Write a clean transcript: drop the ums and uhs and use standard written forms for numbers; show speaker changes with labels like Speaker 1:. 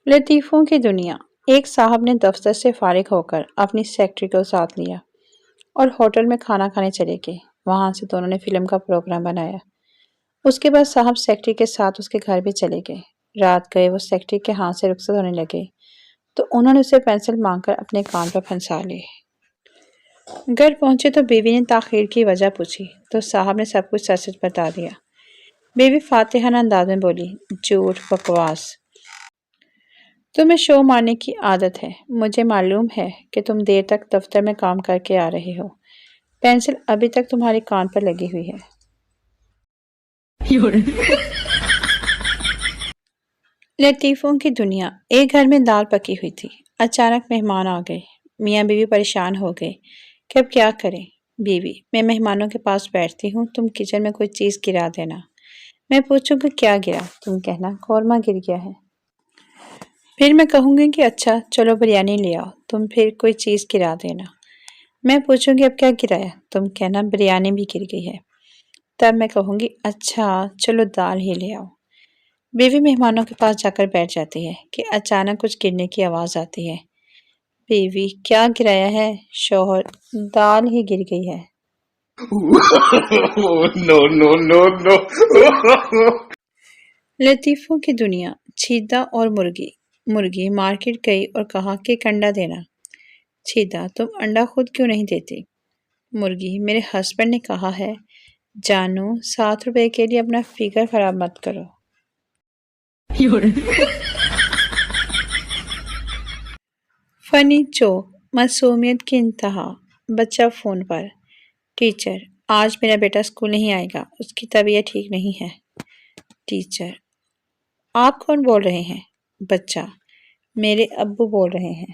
Speaker 1: لطیفوں کی دنیا۔ ایک صاحب نے دفتر سے فارغ ہو کر اپنی سیکرٹری کو ساتھ لیا اور ہوٹل میں کھانا کھانے چلے گئے۔ وہاں سے دونوں نے فلم کا پروگرام بنایا۔ اس کے بعد صاحب سیکرٹری کے ساتھ اس کے گھر بھی چلے گئے۔ رات گئے وہ سیکرٹری کے ہاتھ سے رخصت ہونے لگے تو انہوں نے اسے پینسل مانگ کر اپنے کان پر پھنسا لی۔ گھر پہنچے تو بیوی نے تاخیر کی وجہ پوچھی تو صاحب نے سب کچھ سچ سچ بتا دیا۔ بیوی فاتحانہ انداز میں بولی، جھوٹ، بکواس، تمہیں شو مارنے کی عادت ہے۔ مجھے معلوم ہے کہ تم دیر تک دفتر میں کام کر کے آ رہے ہو۔ پینسل ابھی تک تمہارے کان پر لگی ہوئی ہے۔ لطیفوں کی دنیا۔ ایک گھر میں دال پکی ہوئی تھی۔ اچانک مہمان آ گئے۔ میاں بیوی پریشان ہو گئے کہ اب کیا کریں۔ بیوی، میں مہمانوں کے پاس بیٹھتی ہوں، تم کچن میں کوئی چیز گرا دینا۔ میں پوچھوں گی کیا گرا، تم کہنا قورمہ گر گیا ہے۔ پھر میں کہوں گی کہ اچھا چلو بریانی لے آؤ، تم پھر کوئی چیز گرا دینا۔ میں پوچھوں گی اب کیا گرایا، تم کہنا بریانی بھی گر گئی ہے۔ تب میں کہوں گی اچھا چلو دال ہی لے آؤ۔ بیوی مہمانوں کے پاس جا کر بیٹھ جاتی ہے کہ اچانک کچھ گرنے کی آواز آتی ہے۔ بیوی، کیا گرایا ہے؟ شوہر، دال ہی گر گئی ہے۔
Speaker 2: No, no, no, no.
Speaker 1: لطیفوں کی دنیا۔ چھیدا اور مرغی۔ مرغی مارکیٹ گئی اور کہا کہ ایک انڈا دینا۔ چھیدا، تم انڈا خود کیوں نہیں دیتی؟ مرغی، میرے ہسبینڈ نے کہا ہے۔ جانو، 7 روپے کے لیے اپنا فگر خراب مت کرو۔ فنی جوک۔ معصومیت کی انتہا۔ بچہ فون پر، ٹیچر، آج میرا بیٹا اسکول نہیں آئے گا، اس کی طبیعت ٹھیک نہیں ہے۔ ٹیچر، آپ کون بول رہے ہیں؟ بچہ، میرے ابو بول رہے ہیں۔